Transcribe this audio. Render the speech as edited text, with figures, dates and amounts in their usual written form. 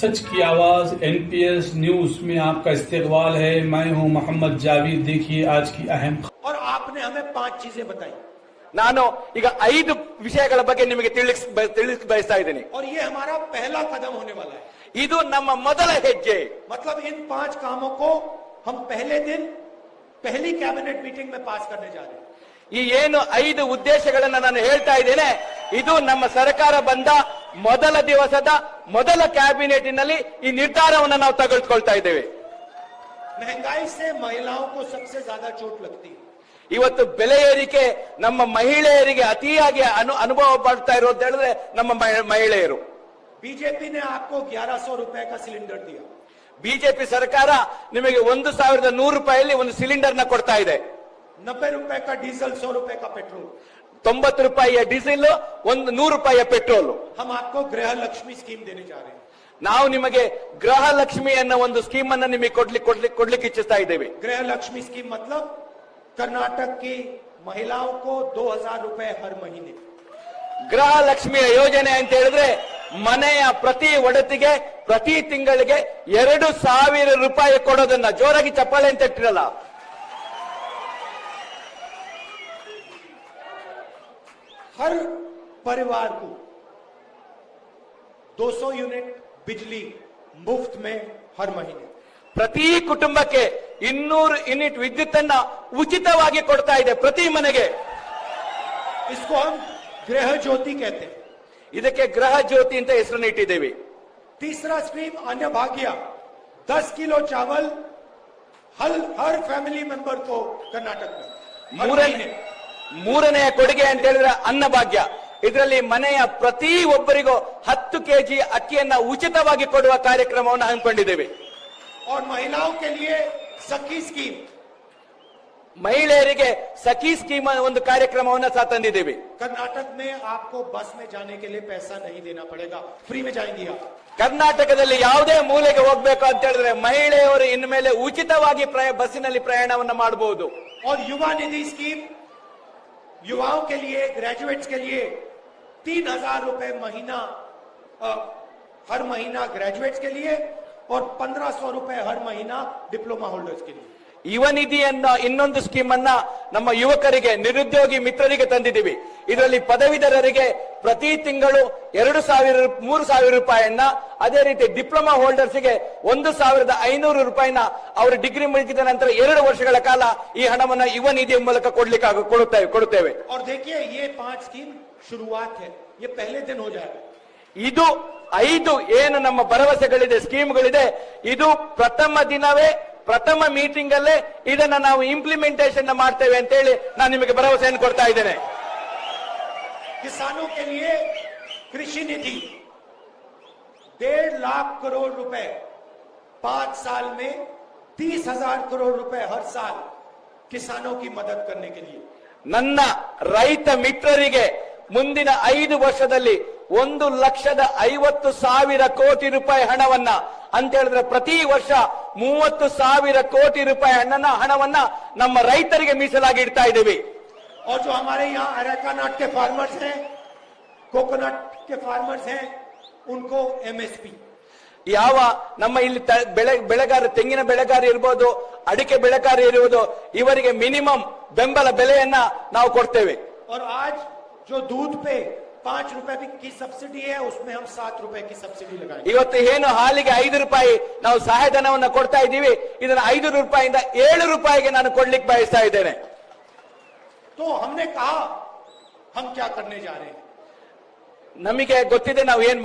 सच की आवाज NPS news में आपका इस्तकबाल है। मैं हूं मोहम्मद जावेद। देखिए आज की अहम। और आपने हमें 5 चीजें बताई। ನಾನು ಈಗ 5 ವಿಷಯಗಳ ಬಗ್ಗೆ ನಿಮಗೆ ತಿಳಿಸ ಬಯಸ್ತಾ ಇದ್ದೀನಿ। और ये हमारा पहला कदम होने वाला है। ಇದು ನಮ್ಮ ಮೊದಲ ಹೆಜ್ಜೆ। मतलब इन 5 कामों को हम पहले दिन पहली कैबिनेट मीटिंग में पास करने जा रहे हैं। ಈ ಏನು 5 ಉದ್ದೇಶಗಳನ್ನು ನಾನು ಹೇಳ್ತಾ ಇದ್ದೇನೆ, ಇದು ನಮ್ಮ ಸರ್ಕಾರ ಬಂದ ಮೊದಲ ದಿವಸದ ಮೊದಲ ಕ್ಯಾಬಿನೆಟ್ನಲ್ಲಿ ಈ ನಿರ್ಧಾರವನ್ನು ನಾವು ತೆಗೆದುಕೊಳ್ತಾ ಇದ್ದೇವೆ। महंगाई से महिलाओं को सबसे ज्यादा चोट लगती है। ಇವತ್ತು ಬೆಲೆ ಏರಿಕೆ ನಮ್ಮ ಮಹಿಳೆಯರಿಗೆ ಅತಿಯಾಗಿ ಅನುಭವ ಪಡ್ತಾ ಇರೋದು ಹೇಳಿದ್ರೆ ನಮ್ಮ ಮಹಿಳೆಯರು। बीजेपी ने आपको 1100 रुपए का सिलेंडर दिया। ಬಿಜೆಪಿ ಸರ್ಕಾರ ನಿಮಗೆ 1100 ರೂಪಾಯಿಯಲ್ಲಿ ಒಂದು ಸಿಲಿಂಡರ್ ನ ಕೊಡ್ತಾ ಇದೆ। 90 रुपए का डीजल, 100 रुपए का पेट्रोल। 90 ರೂಪಾಯಿಯ ಡೀಸೆಲ್, 100 ರೂಪಾಯಿಯ ಪೆಟ್ರೋಲ್। हम आपको गृह लक्ष्मी स्कीम देने जा रहे हैं। ನಾವು ನಿಮಗೆ ಗೃಹ ಲಕ್ಷ್ಮಿ ಅನ್ನೋ ಒಂದು ಸ್ಕೀಮ್ ಅನ್ನು ನಿಮಗೆ ಕೊಡ್ಲಿಕ್ಕೆ ಇಚ್ಛಿಸ್ತಾ ಇದ್ದೇವೆ। गृह लक्ष्मी स्कीम मतलब कर्नाटक की महिलाओं को 2000 रुपए हर महीने। ಗೃಹ ಲಕ್ಷ್ಮಿಯ ಯೋಜನೆ ಅಂತ ಹೇಳಿದ್ರೆ ಮನೆಯ ಪ್ರತಿ ಒಡತಿಗೆ ಪ್ರತಿ ತಿಂಗಳಿಗೆ 2000 ರೂಪಾಯಿ ಕೊಡೋದನ್ನ ಜೋರಾಗಿ ಚಪ್ಪಾಳೆ ಅಂತ ಇಟ್ಟಿರಲ್ಲ। हर परिवार को 200 यूनिट बिजली मुफ्त में हर महीने। ಪ್ರತಿ ಕುಟುಂಬಕ್ಕೆ 200 ಯೂನಿಟ್ ವಿದ್ಯುತ್ತನ್ನ ಉಚಿತವಾಗಿ ಕೊಡ್ತಾ ಇದೆ ಪ್ರತಿ ಮನೆಗೆ। इसको हम गृह ज्योति कहते हैं। ಇದಕ್ಕೆ ಗೃಹ ಜ್ಯೋತಿ ಅಂತ ಹೆಸರನ್ನು ಇಟ್ಟಿದ್ದೇವೆ। तीसरा स्कीम अन्न भाग्य, 10 किलो चावल हर फैमिली मेंबर को कर्नाटक में। ಮೂರನೆಯ ಕೊಡುಗೆ ಅಂತ ಹೇಳಿದ್ರೆ ಅನ್ನಭಾಗ್ಯ। ಇದರಲ್ಲಿ ಮನೆಯ ಪ್ರತಿ ಒಬ್ಬರಿಗೂ 10 ಕೆಜಿ ಅಕ್ಕಿಯನ್ನ ಉಚಿತವಾಗಿ ಕೊಡುವ ಕಾರ್ಯಕ್ರಮವನ್ನು ಹಮ್ಮಿಕೊಂಡಿದ್ದೇವೆ। और महिलाओं के लिए सखी स्कीम, ಮಹಿಳೆಯರಿಗೆ ಸಖಿ ಸ್ಕೀಮ್ ಒಂದು ಕಾರ್ಯಕ್ರಮವನ್ನು ಸಹ ತಂದಿದ್ದೇವೆ। कर्नाटक में आपको बस में जाने के लिए पैसा नहीं देना पड़ेगा, फ्री में जाएंगी आप। ಕರ್ನಾಟಕದಲ್ಲಿ ಯಾವುದೇ ಮೂಲೆಗೆ ಹೋಗಬೇಕು ಅಂತ ಹೇಳಿದ್ರೆ ಮಹಿಳೆಯರು ಇನ್ಮೇಲೆ ಉಚಿತವಾಗಿ ಬಸ್ಸಿನಲ್ಲಿ ಪ್ರಯಾಣವನ್ನು ಮಾಡಬಹುದು। और युवा निधि स्कीम युवाओं के लिए, ग्रेजुएट्स के लिए 3000 रुपए महीना हर महीना ग्रेजुएट्स के लिए और 1500 रुपए हर महीना डिप्लोमा होल्डर्स के लिए। ಯುವ ನಿಧಿ ಅನ್ನೋ ಇನ್ನೊಂದು ಸ್ಕೀಮ್ ಅನ್ನ ನಮ್ಮ ಯುವಕರಿಗೆ, ನಿರುದ್ಯೋಗಿ ಮಿತ್ರರಿಗೆ ತಂದಿದ್ದೀವಿ। ಇದರಲ್ಲಿ ಪದವೀಧರರಿಗೆ ಪ್ರತಿ ತಿಂಗಳು 3000 ರೂಪಾಯಿಯನ್ನ, ಅದೇ ರೀತಿ ಡಿಪ್ಲೊಮಾ ಹೋಲ್ಡರ್ಸ್ಗೆ 1500 ರೂಪಾಯಿನ ಅವರು ಡಿಗ್ರಿ ಮುಗಿದ ನಂತರ 2 ವರ್ಷಗಳ ಕಾಲ ಈ ಹಣವನ್ನು ಯುವ ನಿಧಿಯ ಮೂಲಕ ಕೊಡುತ್ತೇವೆ। और देखिए ये 5 स्कीम शुरुआत है, ये पहले दिन हो जाएगा। ಇದು 5 ಏನು ನಮ್ಮ ಭರವಸೆಗಳಿದೆ, ಸ್ಕೀಮ್ಗಳಿದೆ, ಇದು ಪ್ರಥಮ ದಿನವೇ, ಪ್ರಥಮ ಮೀಟಿಂಗ್ ಅಲ್ಲೇ ಇದನ್ನ ನಾವು ಇಂಪ್ಲಿಮೆಂಟೇಷನ್ ಮಾಡ್ತೇವೆ ಅಂತ ಹೇಳಿ ನಾನು ನಿಮಗೆ ಭರವಸೆಯನ್ನು ಕೊಡ್ತಾ ಇದ್ದೇನೆ। किसानों के लिए कृषि निधि 1.5 लाख करोड़ रुपए 5 साल में 30,000 करोड़ रुपए हर साल किसानों की मदद करने के लिए। ನನ್ನ ರೈತ ಮಿತ್ರರಿಗೆ ಮುಂದಿನ 5 ವರ್ಷದಲ್ಲಿ 1,50,000 ಕೋಟಿ ರೂಪಾಯಿ ಹಣವನ್ನ ಅಂತ ಹೇಳಿದ್ರೆ ಪ್ರತಿ ವರ್ಷ 30,000 ಕೋಟಿ ರೂಪಾಯಿ ಹಣವನ್ನ ನಮ್ಮ ರೈತರಿಗೆ ಮೀಸಲಾಗಿ ಇಡ್ತಾ ಇದ್ದೀವಿ। और जो हमारे यहाँ अरेका नट के फार्मर्स हैं, कोकोनट के फार्मर्स हैं, उनको एमएसपी, ಯಾವ ನಮ್ಮ ಇಲ್ಲಿ ಬೆಳೆಗಾರ, ತೆಂಗಿನ ಬೆಳೆಗಾರ ಇರಬಹುದು, ಅಡಿಕೆ ಬೆಳೆಗಾರ ಇರುವುದು, ಇವರಿಗೆ ಮಿನಿಮಮ್ ಬೆಂಬಲ ಬೆಲೆಯನ್ನ ನಾವು ಕೊಡ್ತೇವೆ। और आज जो दूध पे 5 रुपए की सब्सिडी है, उसमें हम 7 रुपए की सब्सिडी लगाएंगे। ಇವತ್ತು ಏನು ಹಾಲಿಗೆ 5 ರೂಪಾಯಿ ನಾವು ಸಹಾಯಧನವನ್ನು ಕೊಡ್ತಾ ಇದ್ದೀವಿ, ಇದನ್ನ 5 ರೂಪಾಯಿಯಿಂದ 7 ರೂಪಾಯಿಗೆ ನಾನು ಕೊಡ್ಲಿಕ್ಕೆ ಬಯಸ್ತಾ ಇದ್ದೇನೆ। तो हमने कहा हम क्या करने जा रहे हैं। ನಮಗೆ ಗೊತ್ತಿದೆ ನಾವು ಏನ್